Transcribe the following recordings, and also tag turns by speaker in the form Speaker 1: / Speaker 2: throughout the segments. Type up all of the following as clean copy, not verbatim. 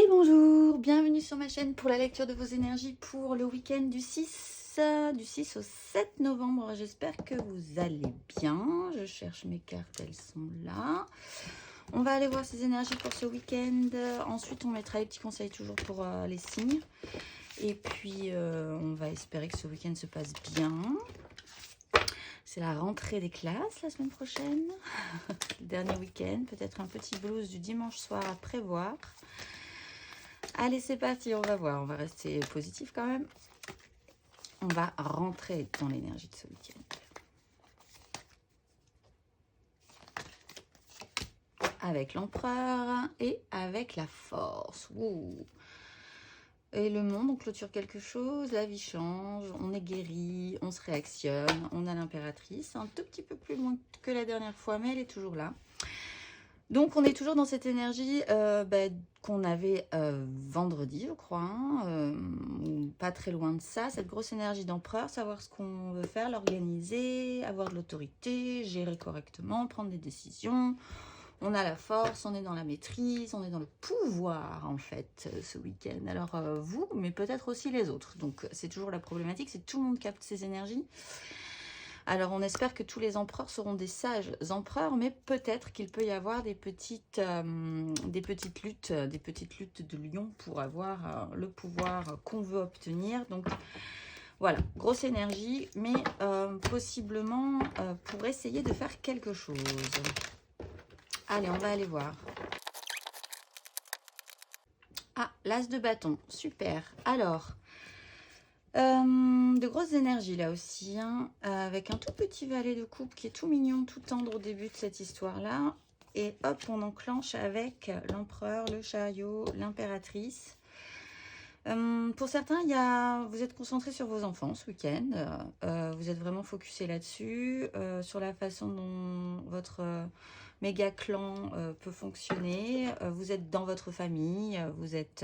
Speaker 1: Et bonjour, bienvenue sur ma chaîne pour la lecture de vos énergies pour le week-end du 6 au 7 novembre. J'espère que vous allez bien. Je cherche mes cartes, elles sont là. On va aller voir ces énergies pour ce week-end. Ensuite, on mettra les petits conseils toujours pour les signes. Et puis, on va espérer que ce week-end se passe bien. C'est la rentrée des classes la semaine prochaine. Le dernier week-end, peut-être un petit blues du dimanche soir à prévoir. Allez, c'est parti, on va voir. On va rester positif quand même. On va rentrer dans l'énergie de ce week-end. Avec l'empereur et avec la force. Ouh. Et le monde, on clôture quelque chose, la vie change, on est guéri, on se réactionne. On a l'impératrice, un tout petit peu plus loin que la dernière fois, mais elle est toujours là. Donc, on est toujours dans cette énergie qu'on avait vendredi, je crois, pas très loin de ça, cette grosse énergie d'empereur, savoir ce qu'on veut faire, l'organiser, avoir de l'autorité, gérer correctement, prendre des décisions. On a la force, on est dans la maîtrise, on est dans le pouvoir, en fait, ce week-end. Alors, vous, mais peut-être aussi les autres. Donc, c'est toujours la problématique, c'est que tout le monde capte ces énergies. Alors, on espère que tous les empereurs seront des sages empereurs, mais peut-être qu'il peut y avoir des petites luttes de lion pour avoir le pouvoir qu'on veut obtenir. Donc, voilà, grosse énergie, mais possiblement pour essayer de faire quelque chose. Allez, on va aller voir. Ah, l'as de bâton, super. Alors... de grosses énergies là aussi, hein, avec un tout petit valet de coupe qui est tout mignon, tout tendre au début de cette histoire-là. Et hop, on enclenche avec l'empereur, le chariot, l'impératrice. Pour certains, vous êtes concentré sur vos enfants ce week-end. Vous êtes vraiment focusé là-dessus, sur la façon dont votre méga clan peut fonctionner. Vous êtes dans votre famille, vous êtes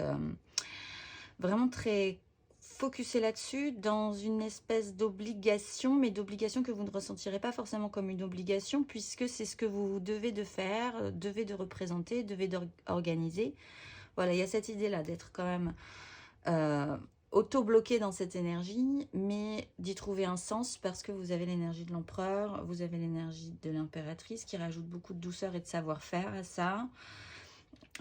Speaker 1: vraiment très focusé là-dessus, dans une espèce d'obligation, mais d'obligation que vous ne ressentirez pas forcément comme une obligation, puisque c'est ce que vous devez de faire, devez de représenter, devez d'organiser. Voilà, il y a cette idée-là d'être quand même auto-bloqué dans cette énergie, mais d'y trouver un sens parce que vous avez l'énergie de l'empereur, vous avez l'énergie de l'impératrice qui rajoute beaucoup de douceur et de savoir-faire à ça.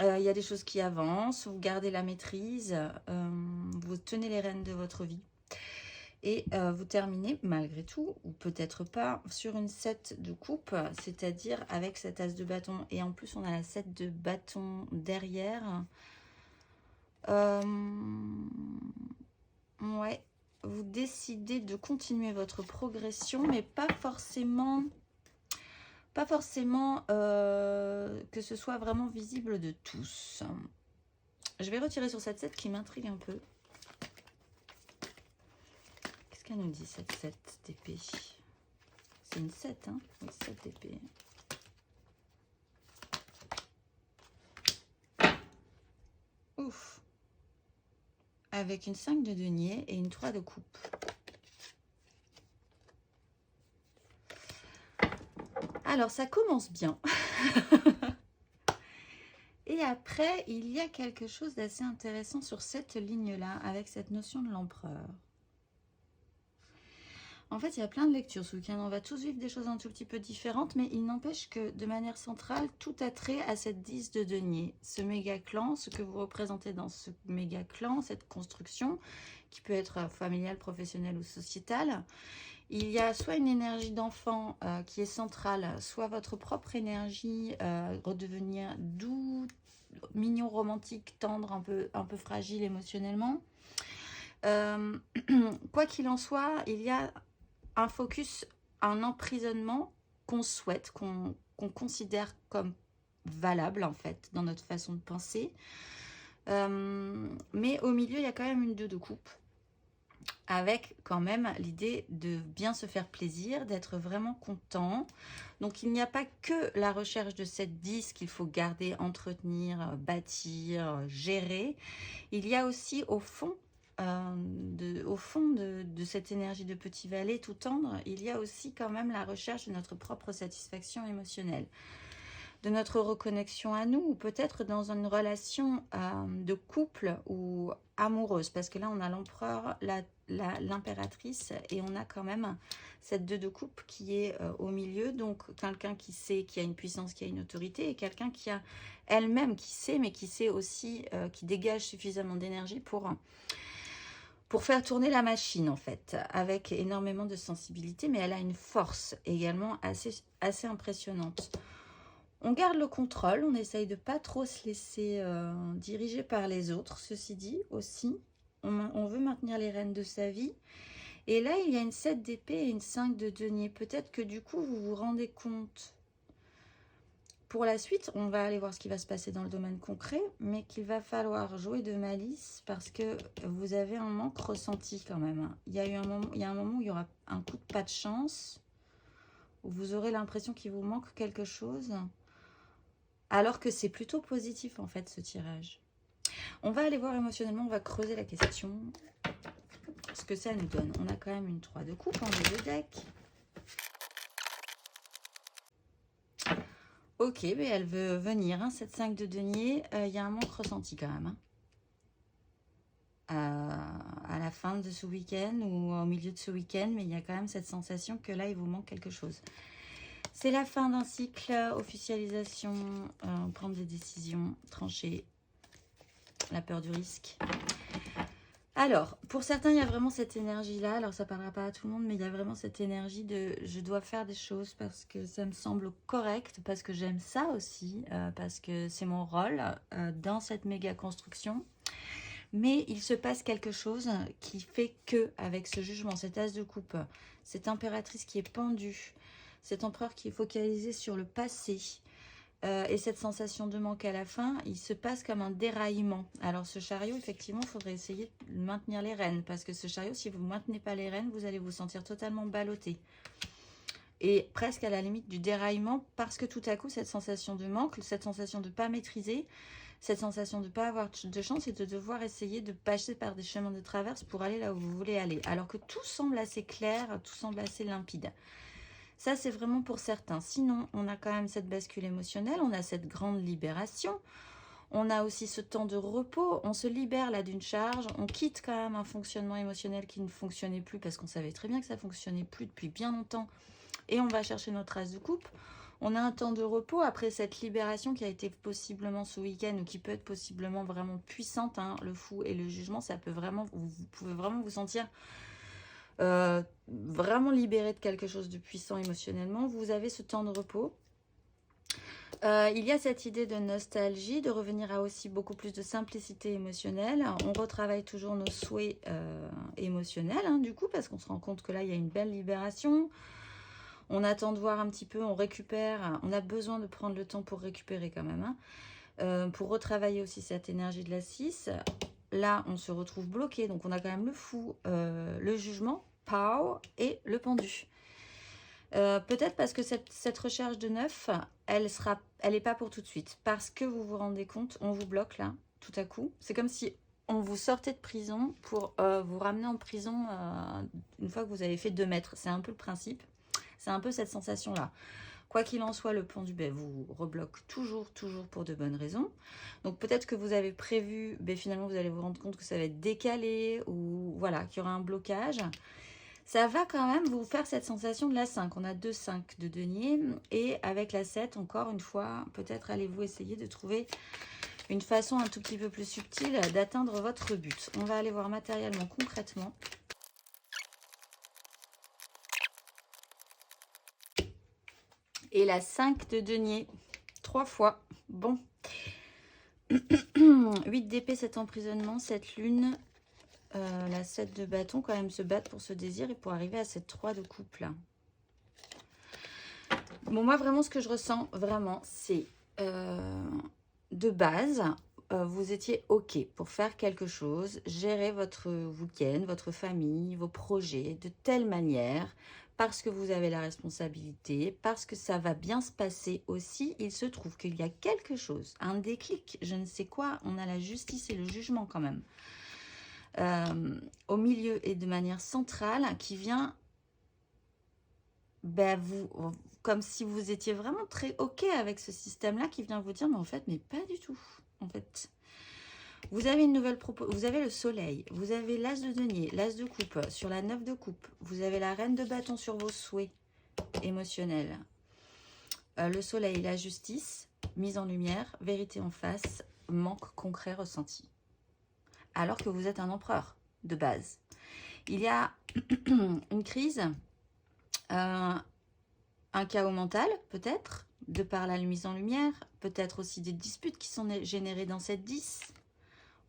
Speaker 1: Il y a des choses qui avancent, vous gardez la maîtrise, vous tenez les rênes de votre vie. Et vous terminez malgré tout, ou peut-être pas, sur une 7 de coupe, c'est-à-dire avec cet as de bâton. Et en plus, on a la 7 de bâton derrière. Ouais, vous décidez de continuer votre progression, mais pas forcément que ce soit vraiment visible de tous. Je vais retirer sur cette 7 qui m'intrigue un peu. Qu'est-ce qu'elle nous dit, cette 7 d'épée? C'est une 7, hein? Oui, 7 d'épée. Ouf! Avec une 5 de denier et une 3 de coupe. Alors, ça commence bien. Et après, il y a quelque chose d'assez intéressant sur cette ligne-là, avec cette notion de l'empereur. En fait, il y a plein de lectures ce week-end. On va tous vivre des choses un tout petit peu différentes, mais il n'empêche que, de manière centrale, tout a trait à cette 10 de denier. Ce méga-clan, ce que vous représentez dans ce méga-clan, cette construction, qui peut être familiale, professionnelle ou sociétale. Il y a soit une énergie d'enfant qui est centrale, soit votre propre énergie, redevenir doux, mignon, romantique, tendre, un peu fragile émotionnellement. Quoi qu'il en soit, il y a un focus, un emprisonnement qu'on souhaite, qu'on considère comme valable en fait dans notre façon de penser. Mais au milieu, il y a quand même une 2 de coupe, avec quand même l'idée de bien se faire plaisir, d'être vraiment content. Donc il n'y a pas que la recherche de cette 10 qu'il faut garder, entretenir, bâtir, gérer. Il y a aussi au fond de cette énergie de petit valet tout tendre, il y a aussi quand même la recherche de notre propre satisfaction émotionnelle. de notre reconnexion à nous, ou peut-être dans une relation de couple ou amoureuse, parce que là on a l'empereur, l'impératrice, et on a quand même cette 2 de coupe qui est au milieu, donc quelqu'un qui sait, qui a une puissance, qui a une autorité, et quelqu'un qui a elle-même, qui sait, mais qui sait aussi, qui dégage suffisamment d'énergie pour faire tourner la machine en fait, avec énormément de sensibilité, mais elle a une force également assez impressionnante. On garde le contrôle, on essaye de pas trop se laisser diriger par les autres, ceci dit aussi. On veut maintenir les rênes de sa vie. Et là, il y a une 7 d'épée et une 5 de denier. Peut-être que du coup, vous vous rendez compte. Pour la suite, on va aller voir ce qui va se passer dans le domaine concret, mais qu'il va falloir jouer de malice parce que vous avez un manque ressenti quand même. Il y a un moment où il y aura un coup de pas de chance, où vous aurez l'impression qu'il vous manque quelque chose, alors que c'est plutôt positif en fait ce tirage. On va aller voir émotionnellement, on va creuser la question, ce que ça nous donne. On a quand même une 3 de coupe en milieu de deck. Ok, mais elle veut venir, hein, cette 5 de denier, il y a un manque ressenti quand même. À la fin de ce week-end ou au milieu de ce week-end, mais il y a quand même cette sensation que là, il vous manque quelque chose. C'est la fin d'un cycle, officialisation, prendre des décisions, trancher, la peur du risque. Alors, pour certains, il y a vraiment cette énergie-là. Alors, ça ne parlera pas à tout le monde, mais il y a vraiment cette énergie de « je dois faire des choses parce que ça me semble correct, parce que j'aime ça aussi, parce que c'est mon rôle dans cette méga construction ». Mais il se passe quelque chose qui fait que, avec ce jugement, cet as de coupe, cette impératrice qui est pendue, cet empereur qui est focalisé sur le passé, et cette sensation de manque à la fin, il se passe comme un déraillement. Alors ce chariot, effectivement, il faudrait essayer de maintenir les rênes, parce que ce chariot, si vous ne maintenez pas les rênes, vous allez vous sentir totalement ballotté. Et presque à la limite du déraillement, parce que tout à coup, cette sensation de manque, cette sensation de ne pas maîtriser, cette sensation de ne pas avoir de chance et de devoir essayer de passer par des chemins de traverse pour aller là où vous voulez aller. Alors que tout semble assez clair, tout semble assez limpide. Ça, c'est vraiment pour certains. Sinon, on a quand même cette bascule émotionnelle, on a cette grande libération. On a aussi ce temps de repos, on se libère là d'une charge, on quitte quand même un fonctionnement émotionnel qui ne fonctionnait plus parce qu'on savait très bien que ça ne fonctionnait plus depuis bien longtemps. Et on va chercher notre as de coupe. On a un temps de repos après cette libération qui a été possiblement ce week-end ou qui peut être possiblement vraiment puissante. Hein, le fou et le jugement, ça peut vraiment, vous pouvez vraiment vous sentir vraiment libéré de quelque chose de puissant émotionnellement. Vous avez ce temps de repos. Il y a cette idée de nostalgie, de revenir à aussi beaucoup plus de simplicité émotionnelle. On retravaille toujours nos souhaits émotionnels, hein, du coup, parce qu'on se rend compte que là, il y a une belle libération. On attend de voir un petit peu, on récupère. On a besoin de prendre le temps pour récupérer quand même. Hein, pour retravailler aussi cette énergie de la 6. Là, on se retrouve bloqué. Donc, on a quand même le fou, le jugement, pow, et le pendu. Peut-être parce que cette recherche de 9, elle n'est pas pour tout de suite. Parce que vous vous rendez compte, on vous bloque là, tout à coup. C'est comme si on vous sortait de prison pour vous ramener en prison une fois que vous avez fait 2 mètres. C'est un peu le principe. C'est un peu cette sensation-là. Quoi qu'il en soit, le pendu vous rebloque toujours pour de bonnes raisons. Donc peut-être que vous avez prévu, finalement vous allez vous rendre compte que ça va être décalé ou voilà, qu'il y aura un blocage. Ça va quand même vous faire cette sensation de la 5. On a 2 5 de denier et avec la 7, encore une fois, peut-être allez-vous essayer de trouver une façon un tout petit peu plus subtile d'atteindre votre but. On va aller voir matériellement, concrètement. Et la 5 de denier, 3 fois. Bon. 8 d'épée, 7 emprisonnement, 7 lune, la 7 de bâton, quand même se battre pour ce désir et pour arriver à cette 3 de coupe là. Bon, moi vraiment ce que je ressens, vraiment, c'est de base, vous étiez OK pour faire quelque chose, gérer votre week-end, votre famille, vos projets de telle manière, parce que vous avez la responsabilité, parce que ça va bien se passer aussi. Il se trouve qu'il y a quelque chose, un déclic, je ne sais quoi, on a la justice et le jugement quand même, au milieu et de manière centrale, qui vient comme si vous étiez vraiment très OK avec ce système-là qui vient vous dire, mais en fait, mais pas du tout. En fait, vous avez une nouvelle proposition, vous avez le soleil, vous avez l'as de denier, l'as de coupe sur la 9 de coupe, vous avez la reine de bâton sur vos souhaits émotionnels. Le soleil, la justice, mise en lumière, vérité en face, manque concret ressenti. Alors que vous êtes un empereur de base. Il y a une crise, un chaos mental peut-être, de par la mise en lumière, peut-être aussi des disputes qui sont générées dans cette 10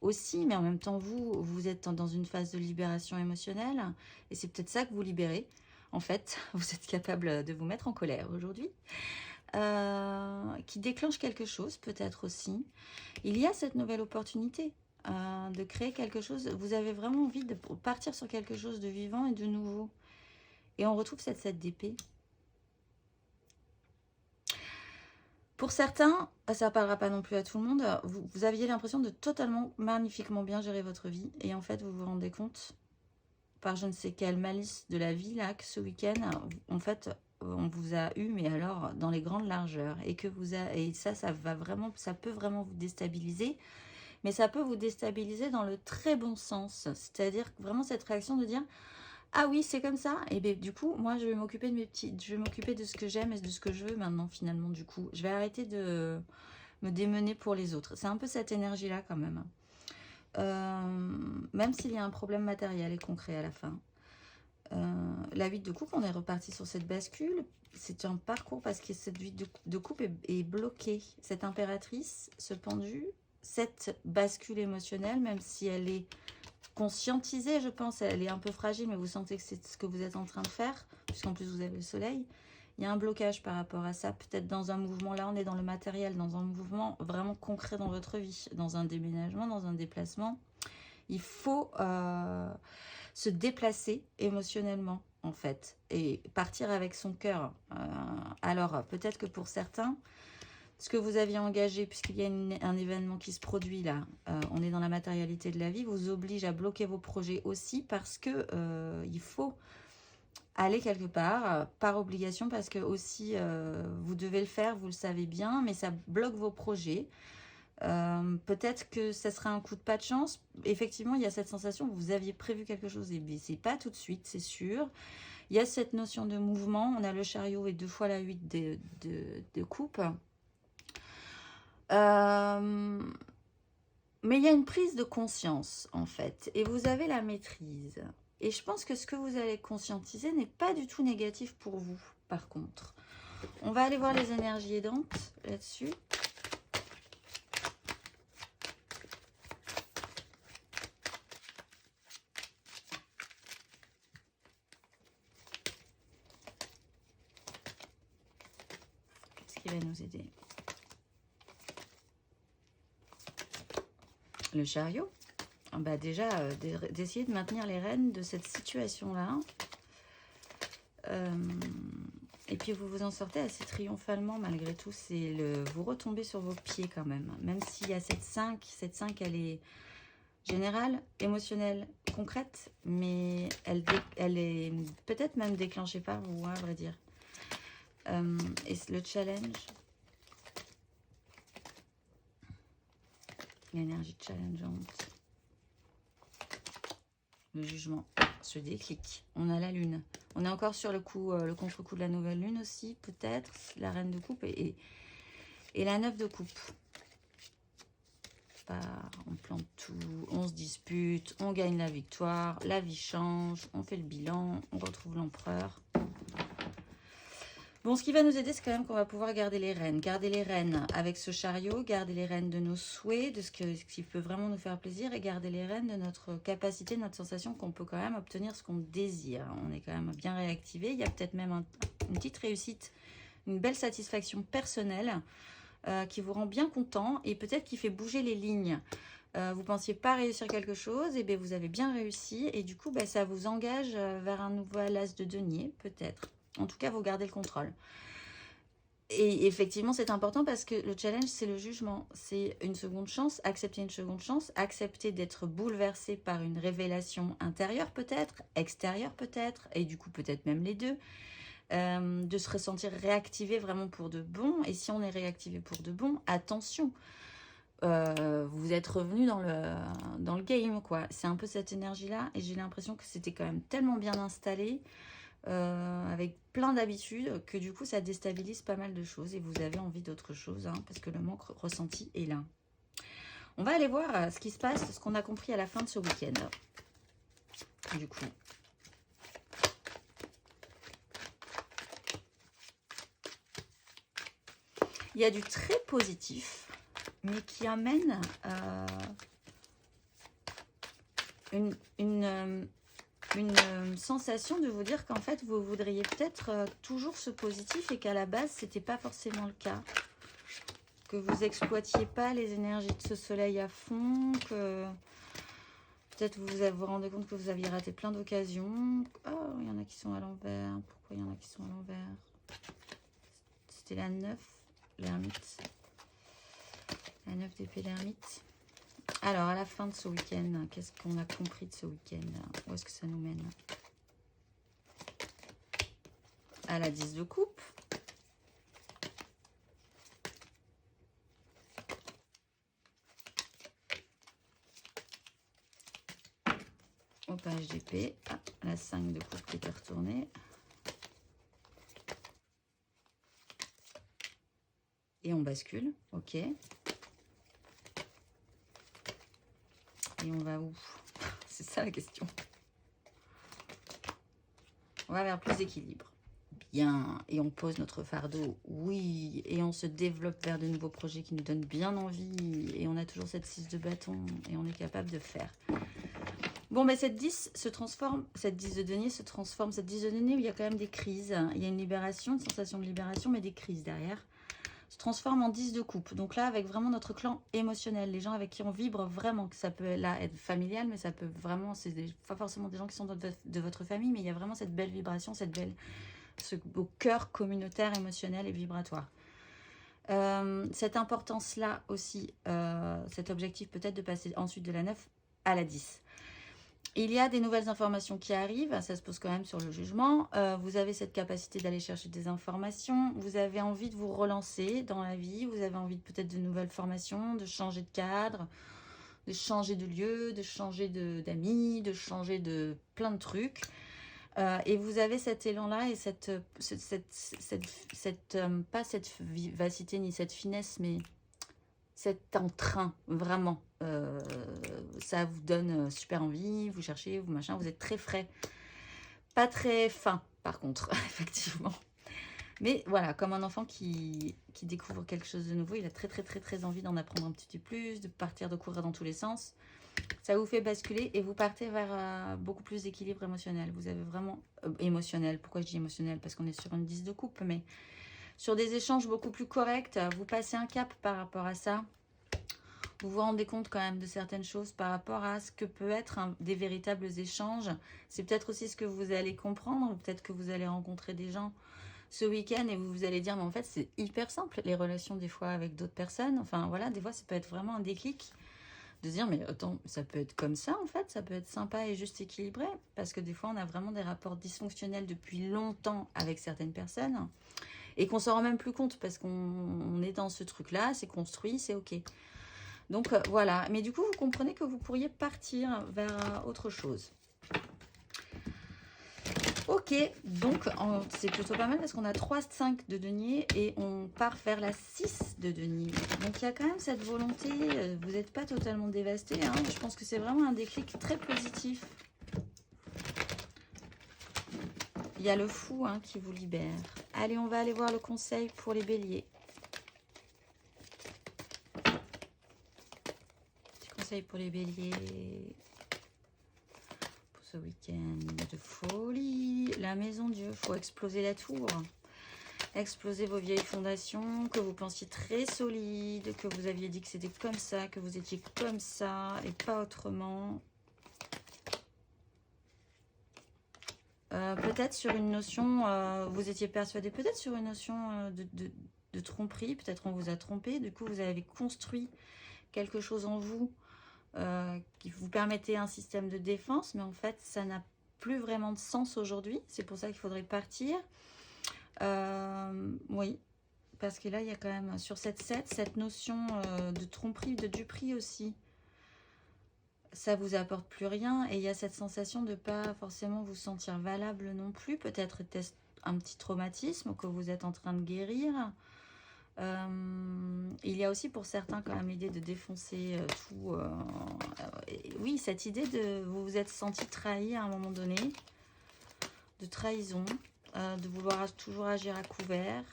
Speaker 1: aussi, mais en même temps vous êtes dans une phase de libération émotionnelle et c'est peut-être ça que vous libérez. En fait, vous êtes capable de vous mettre en colère aujourd'hui. Qui déclenche quelque chose peut-être aussi. Il y a cette nouvelle opportunité de créer quelque chose. Vous avez vraiment envie de partir sur quelque chose de vivant et de nouveau. Et on retrouve cette 7 d'épée. Pour certains, ça ne parlera pas non plus à tout le monde, vous aviez l'impression de totalement, magnifiquement bien gérer votre vie. Et en fait, vous vous rendez compte, par je ne sais quelle malice de la vie, là, que ce week-end, en fait, on vous a eu, mais alors dans les grandes largeurs, et que ça va vraiment, ça peut vraiment vous déstabiliser, mais ça peut vous déstabiliser dans le très bon sens, c'est-à-dire vraiment cette réaction de dire ah oui c'est comme ça, et bien du coup moi je vais m'occuper de mes petites, je vais m'occuper de ce que j'aime et de ce que je veux maintenant finalement, du coup je vais arrêter de me démener pour les autres. C'est un peu cette énergie là quand même, même s'il y a un problème matériel et concret à la fin. La 8 de coupe, on est reparti sur cette bascule. C'est un parcours parce que cette 8 de coupe est bloquée. Cette impératrice, ce pendu, cette bascule émotionnelle, même si elle est conscientisée, je pense, elle est un peu fragile, mais vous sentez que c'est ce que vous êtes en train de faire, puisqu'en plus vous avez le soleil. Il y a un blocage par rapport à ça, peut-être dans un mouvement, là on est dans le matériel, dans un mouvement vraiment concret dans votre vie, dans un déménagement, dans un déplacement. Il faut se déplacer émotionnellement, en fait, et partir avec son cœur. Alors, peut-être que pour certains, ce que vous aviez engagé, puisqu'il y a un événement qui se produit là, on est dans la matérialité de la vie, vous oblige à bloquer vos projets aussi, parce que il faut aller quelque part, par obligation, parce que aussi, vous devez le faire, vous le savez bien, mais ça bloque vos projets. Peut-être que ça sera un coup de pas de chance. Effectivement, il y a cette sensation que vous aviez prévu quelque chose et c'est pas tout de suite, c'est sûr. Il y a cette notion de mouvement. On a le chariot et 2 fois la 8 de coupe. Mais il y a une prise de conscience, en fait. Et vous avez la maîtrise. Et je pense que ce que vous allez conscientiser n'est pas du tout négatif pour vous, par contre. On va aller voir les énergies aidantes là-dessus. Qui va nous aider. Le chariot, bah déjà d'essayer de maintenir les rênes de cette situation là, et puis vous vous en sortez assez triomphalement malgré tout. C'est vous retombez sur vos pieds quand même, même s'il y a cette 5 elle est générale, émotionnelle, concrète, mais elle est peut-être même déclenchée par vous, à vrai dire. Et le challenge, l'énergie challengeante, le jugement, ce déclic. On a la lune, on est encore sur le coup, le contre-coup de la nouvelle lune aussi, peut-être, la reine de coupe et la 9 de coupe. On plante tout, on se dispute, on gagne la victoire, la vie change, on fait le bilan, on retrouve l'empereur. Bon, ce qui va nous aider, c'est quand même qu'on va pouvoir garder les rênes. Garder les rênes avec ce chariot, garder les rênes de nos souhaits, de ce qui peut vraiment nous faire plaisir, et garder les rênes de notre capacité, de notre sensation qu'on peut quand même obtenir ce qu'on désire. On est quand même bien réactivé. Il y a peut-être même une petite réussite, une belle satisfaction personnelle qui vous rend bien content et peut-être qui fait bouger les lignes. Vous ne pensiez pas réussir quelque chose, et bien vous avez bien réussi. Et du coup, ça vous engage vers un nouvel as de denier, peut-être. En tout cas, vous gardez le contrôle. Et effectivement, c'est important parce que le challenge, c'est le jugement. C'est une seconde chance, accepter une seconde chance, accepter d'être bouleversé par une révélation intérieure peut-être, extérieure peut-être, et du coup peut-être même les deux. de se ressentir réactivé vraiment pour de bon. Et si on est réactivé pour de bon, attention, vous êtes revenu dans le game, quoi. C'est un peu cette énergie-là, et j'ai l'impression que c'était quand même tellement bien installé, avec plein d'habitudes, que du coup, ça déstabilise pas mal de choses, et vous avez envie d'autre chose, hein, parce que le manque ressenti est là. On va aller voir ce qui se passe, ce qu'on a compris à la fin de ce week-end. Du coup. Il y a du très positif, mais qui amène une sensation de vous dire qu'en fait, vous voudriez peut-être toujours ce positif et qu'à la base, c'était pas forcément le cas. Que vous exploitiez pas les énergies de ce soleil à fond, que peut-être vous vous rendez compte que vous aviez raté plein d'occasions. Oh, il y en a qui sont à l'envers. Pourquoi il y en a qui sont à l'envers? C'était la 9, l'ermite. La 9 d'épée, l'ermite. Alors, à la fin de ce week-end, qu'est-ce qu'on a compris de ce week-end? Où est-ce que ça nous mène? À la 10 de coupe. Au page d'épée. Ah, la 5 de coupe qui était retournée. Et on bascule. Ok. Et on va où? C'est ça la question. On va vers plus d'équilibre. Bien. Et on pose notre fardeau. Oui. Et on se développe vers de nouveaux projets qui nous donnent bien envie. Et on a toujours cette 6 de bâton. Et on est capable de faire. Bon, mais cette 10 se transforme. Cette 10 de denier se transforme. Cette 10 de denier où il y a quand même des crises. Il y a une libération, une sensation de libération, mais des crises derrière. Se transforme en 10 de coupe. Donc là, avec vraiment notre clan émotionnel, les gens avec qui on vibre vraiment, que ça peut là être familial, mais ça peut vraiment, c'est pas forcément des gens qui sont de votre famille, mais il y a vraiment cette belle vibration, ce beau cœur communautaire, émotionnel et vibratoire. Cette importance-là aussi, cet objectif peut-être de passer ensuite de la 9 à la 10. Il y a des nouvelles informations qui arrivent, ça se pose quand même sur le jugement. Vous avez cette capacité d'aller chercher des informations, vous avez envie de vous relancer dans la vie, vous avez envie peut-être de nouvelles formations, de changer de cadre, de changer de lieu, de changer d'amis, de changer de plein de trucs. Et vous avez cet élan-là et pas cette vivacité ni cette finesse, mais cet entrain, vraiment. Ça vous donne super envie, vous cherchez, vous machin, vous êtes très frais. Pas très fin, par contre, effectivement. Mais voilà, comme un enfant qui découvre quelque chose de nouveau, il a très envie d'en apprendre un petit peu plus, de partir, de courir dans tous les sens. Ça vous fait basculer et vous partez vers beaucoup plus d'équilibre émotionnel. Vous avez vraiment... émotionnel, pourquoi je dis émotionnel? Parce qu'on est sur une 10 de coupe, mais sur des échanges beaucoup plus corrects, vous passez un cap par rapport à ça. Vous vous rendez compte quand même de certaines choses par rapport à ce que peut être des véritables échanges. C'est peut-être aussi ce que vous allez comprendre, peut-être que vous allez rencontrer des gens ce week-end et vous allez dire, mais en fait, c'est hyper simple, les relations des fois avec d'autres personnes. Enfin, voilà, des fois, ça peut être vraiment un déclic de dire, mais attends, ça peut être comme ça, en fait, ça peut être sympa et juste équilibré, parce que des fois, on a vraiment des rapports dysfonctionnels depuis longtemps avec certaines personnes et qu'on s'en rend même plus compte parce qu'on est dans ce truc-là, c'est construit, c'est ok. Donc voilà, mais du coup, vous comprenez que vous pourriez partir vers autre chose. Ok, donc c'est plutôt pas mal parce qu'on a 3-5 de denier et on part vers la 6 de denier. Donc il y a quand même cette volonté, vous n'êtes pas totalement dévasté, hein. Je pense que c'est vraiment un déclic très positif. Il y a le fou hein, qui vous libère. Allez, on va aller voir le conseil pour les béliers. Petit conseil pour les béliers. Ce week-end de folie, la maison Dieu, faut exploser la tour, exploser vos vieilles fondations, que vous pensiez très solides, que vous aviez dit que c'était comme ça, que vous étiez comme ça et pas autrement. Peut-être sur une notion, vous étiez persuadé, peut-être sur une notion de tromperie, peut-être on vous a trompé, du coup vous avez construit quelque chose en vous qui vous permettait un système de défense, mais en fait ça n'a plus vraiment de sens aujourd'hui, c'est pour ça qu'il faudrait partir. Oui, parce que là, il y a quand même, sur cette 7, cette notion de tromperie, de duperie aussi. Ça vous apporte plus rien et il y a cette sensation de pas forcément vous sentir valable non plus. Peut-être un petit traumatisme que vous êtes en train de guérir. Il y a aussi pour certains quand même l'idée de défoncer tout. Oui, cette idée de vous vous êtes senti trahi à un moment donné, de trahison, de vouloir toujours agir à couvert,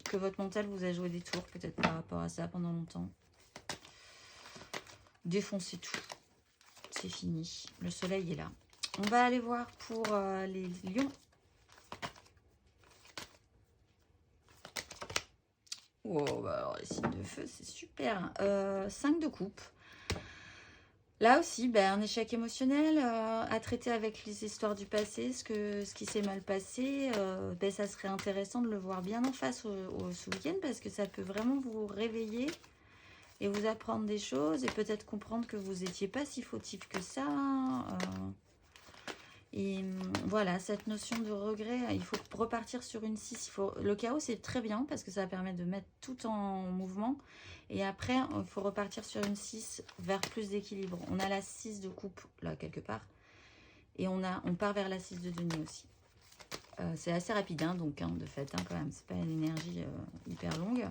Speaker 1: que votre mental vous a joué des tours peut-être par rapport à ça pendant longtemps. Défoncez tout, c'est fini, le soleil est là. On va aller voir pour les lions. Oh, bah alors les signes de feu, c'est super. 5 de coupe. Là aussi, ben, un échec émotionnel à traiter avec les histoires du passé, ce qui s'est mal passé. Ben, ça serait intéressant de le voir bien en face ce week-end parce que ça peut vraiment vous réveiller et vous apprendre des choses et peut-être comprendre que vous n'étiez pas si fautif que ça. Et voilà, cette notion de regret, il faut repartir sur une 6. Le chaos, c'est très bien parce que ça permet de mettre tout en mouvement. Et après, il faut repartir sur une 6 vers plus d'équilibre. On a la 6 de coupe, là, quelque part. Et on part vers la 6 de denier aussi. C'est assez rapide, hein, donc, de fait, quand même. C'est pas une énergie hyper longue.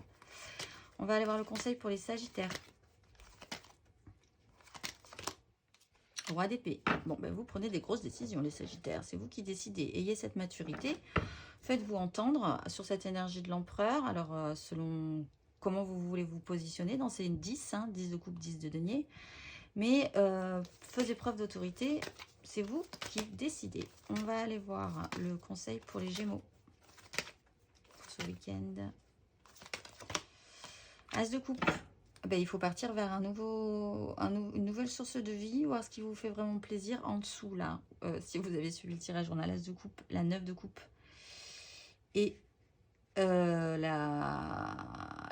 Speaker 1: On va aller voir le conseil pour les sagittaires. Roi d'épée. Bon, ben vous prenez des grosses décisions, les sagittaires. C'est vous qui décidez. Ayez cette maturité. Faites-vous entendre sur cette énergie de l'empereur. Alors, selon comment vous voulez vous positionner, dans ces 10, 10 de coupe, 10 de denier. Mais faisez preuve d'autorité. C'est vous qui décidez. On va aller voir le conseil pour les gémeaux. Pour ce week-end. As de coupe. Ben, il faut partir vers une nouvelle source de vie, voir ce qui vous fait vraiment plaisir en dessous, là. Si vous avez suivi le tirage, on a l'as de coupe, la 9 de coupe et l'as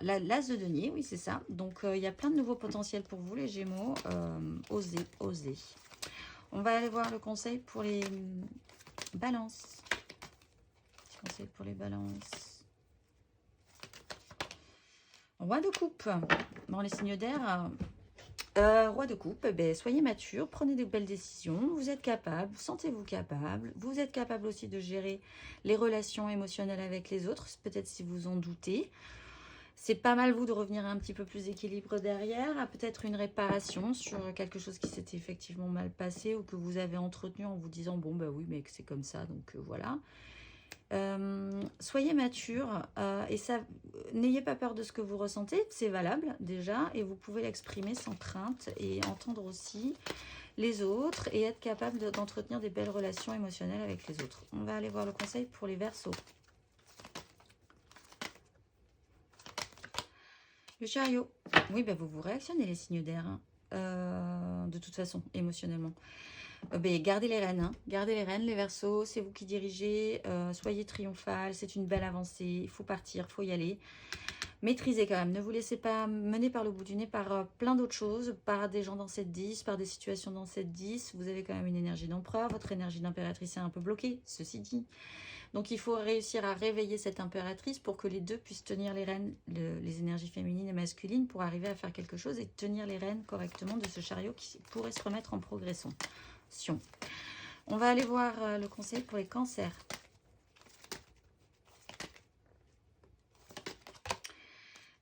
Speaker 1: de denier, oui, c'est ça. Donc, il y a plein de nouveaux potentiels pour vous, les Gémeaux. Osez, osez. On va aller voir le conseil pour les balances. Petit conseil pour les balances. Roi de coupe. Bon, les signes d'air. Roi de coupe, ben, soyez mature, prenez de belles décisions, vous êtes capable, sentez-vous capable. Vous êtes capable aussi de gérer les relations émotionnelles avec les autres, peut-être si vous en doutez. C'est pas mal, vous, de revenir un petit peu plus équilibre derrière, à peut-être une réparation sur quelque chose qui s'était effectivement mal passé ou que vous avez entretenu en vous disant, bon, bah oui, mais c'est comme ça, donc voilà. Soyez mature et ça, n'ayez pas peur de ce que vous ressentez, c'est valable déjà et vous pouvez l'exprimer sans crainte et entendre aussi les autres et être capable d'entretenir des belles relations émotionnelles avec les autres. On va aller voir le conseil pour les Verseaux. Le chariot. Oui, ben vous réactionnez les signes d'air, de toute façon, émotionnellement. Ben, gardez les rênes, gardez les rênes, les Verseaux, c'est vous qui dirigez, soyez triomphal, c'est une belle avancée, il faut partir, il faut y aller. Maîtrisez quand même, ne vous laissez pas mener par le bout du nez par plein d'autres choses, par des gens dans cette 10, par des situations dans cette 10. Vous avez quand même une énergie d'empereur, votre énergie d'impératrice est un peu bloquée, ceci dit. Donc il faut réussir à réveiller cette impératrice pour que les deux puissent tenir les rênes, les énergies féminines et masculines, pour arriver à faire quelque chose et tenir les rênes correctement de ce chariot qui pourrait se remettre en progression. On va aller voir le conseil pour les cancers.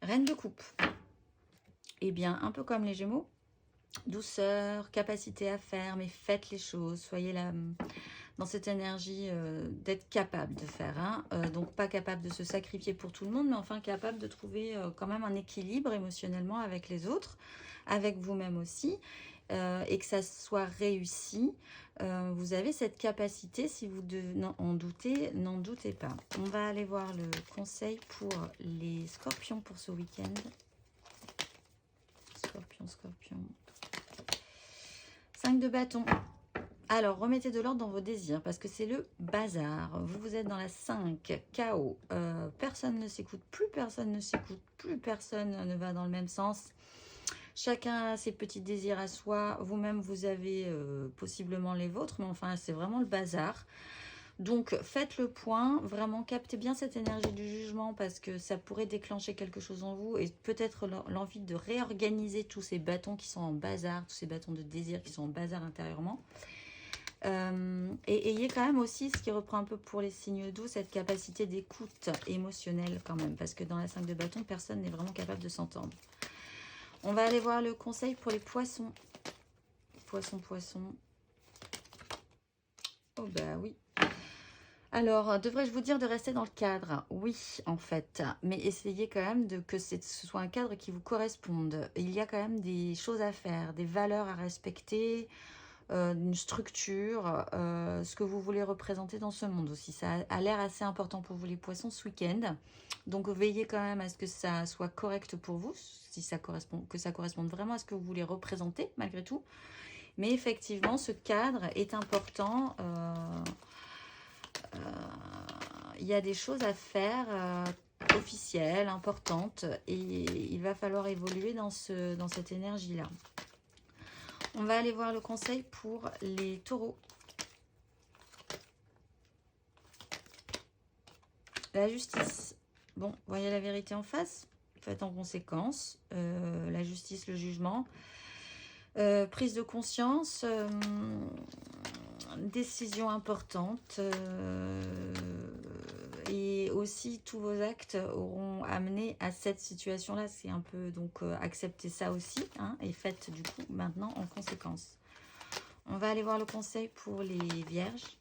Speaker 1: Reine de coupe. Eh bien, un peu comme les Gémeaux, douceur, capacité à faire, mais faites les choses. Soyez là dans cette énergie d'être capable de faire. Donc, pas capable de se sacrifier pour tout le monde, mais enfin capable de trouver quand même un équilibre émotionnellement avec les autres, avec vous-même aussi. Et que ça soit réussi, vous avez cette capacité. Si vous en doutez, n'en doutez pas. On va aller voir le conseil pour les scorpions pour ce week-end. Scorpion. 5 de bâton. Alors, remettez de l'ordre dans vos désirs parce que c'est le bazar. Vous êtes dans la 5, chaos. Personne ne s'écoute, plus personne ne va dans le même sens. Chacun a ses petits désirs à soi. Vous-même, vous avez possiblement les vôtres, mais enfin, c'est vraiment le bazar. Donc, faites le point, vraiment captez bien cette énergie du jugement parce que ça pourrait déclencher quelque chose en vous et peut-être l'envie de réorganiser tous ces bâtons qui sont en bazar, tous ces bâtons de désir qui sont en bazar intérieurement. Et ayez quand même aussi, ce qui reprend un peu pour les signes doux, cette capacité d'écoute émotionnelle quand même, parce que dans la 5 de bâton, personne n'est vraiment capable de s'entendre. On va aller voir le conseil pour les poissons. Poisson. Oh bah oui. Alors, devrais-je vous dire de rester dans le cadre? Oui, en fait. Mais essayez quand même que ce soit un cadre qui vous corresponde. Il y a quand même des choses à faire, des valeurs à respecter, une structure, ce que vous voulez représenter dans ce monde aussi. Ça a l'air assez important pour vous les poissons ce week-end. Donc, veillez quand même à ce que ça soit correct pour vous, si ça correspond, que ça corresponde vraiment à ce que vous voulez représenter, malgré tout. Mais effectivement, ce cadre est important. Il y a des choses à faire officielles, importantes, et il va falloir évoluer dans cette énergie-là. On va aller voir le conseil pour les taureaux. La justice. Bon, voyez la vérité en face. Faites en conséquence. La justice, le jugement. Prise de conscience. Décision importante. Et aussi, tous vos actes auront amené à cette situation-là. C'est un peu, donc, acceptez ça aussi. Hein, et faites, du coup, maintenant en conséquence. On va aller voir le conseil pour les vierges.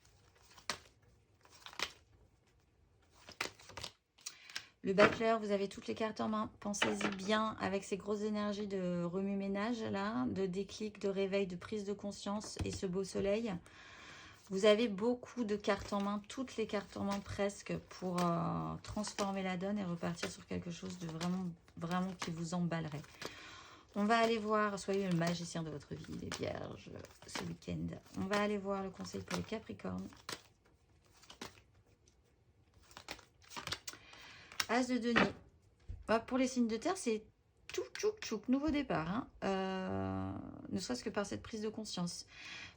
Speaker 1: Le battleur, vous avez toutes les cartes en main. Pensez-y bien avec ces grosses énergies de remue-ménage, là, de déclic, de réveil, de prise de conscience et ce beau soleil. Vous avez beaucoup de cartes en main, toutes les cartes en main presque, pour transformer la donne et repartir sur quelque chose de vraiment qui vous emballerait. On va aller voir, soyez le magicien de votre vie, les vierges, ce week-end. On va aller voir le conseil pour les capricornes. As de denier. Pour les signes de terre, c'est tchouk, nouveau départ. Hein. Ne serait-ce que par cette prise de conscience.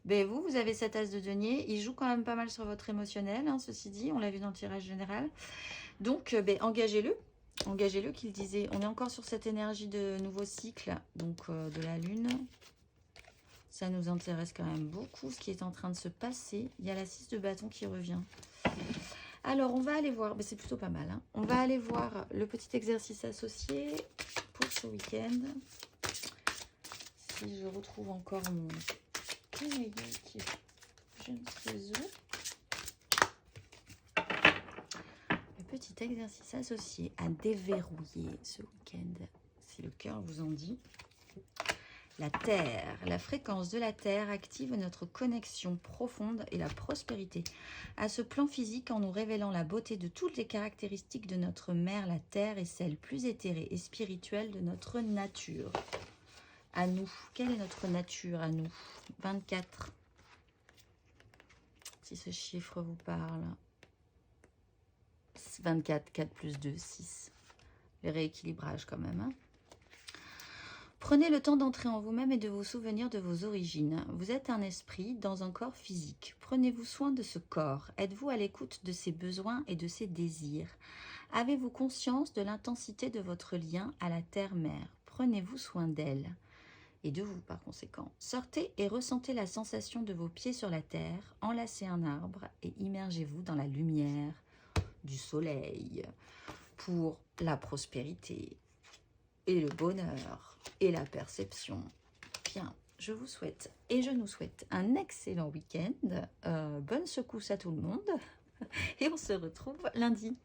Speaker 1: Ben vous avez cet as de denier. Il joue quand même pas mal sur votre émotionnel, hein, ceci dit. On l'a vu dans le tirage général. Donc, engagez-le. Engagez-le, qu'il disait. On est encore sur cette énergie de nouveau cycle, donc de la lune. Ça nous intéresse quand même beaucoup, ce qui est en train de se passer. Il y a la 6 de bâton qui revient. Alors, on va aller voir, c'est plutôt pas mal. Hein. On va aller voir le petit exercice associé pour ce week-end. Si je retrouve encore mon cahier qui est je ne sais où. Le petit exercice associé à déverrouiller ce week-end, si le cœur vous en dit. La Terre, la fréquence de la Terre active notre connexion profonde et la prospérité. À ce plan physique, en nous révélant la beauté de toutes les caractéristiques de notre mère, la Terre, et celle plus éthérée et spirituelle de notre nature. À nous, quelle est notre nature à nous? 24. Si ce chiffre vous parle. 24, 4 plus 2, 6. Les rééquilibrages quand même, hein. Prenez le temps d'entrer en vous-même et de vous souvenir de vos origines. Vous êtes un esprit dans un corps physique. Prenez-vous soin de ce corps. Êtes-vous à l'écoute de ses besoins et de ses désirs? Avez-vous conscience de l'intensité de votre lien à la Terre-Mère? Prenez-vous soin d'elle et de vous par conséquent. Sortez et ressentez la sensation de vos pieds sur la terre. Enlacez un arbre et immergez-vous dans la lumière du soleil pour la prospérité et le bonheur et la perception. Bien, je vous souhaite et je nous souhaite un excellent week-end. Bonne secousse à tout le monde et on se retrouve lundi.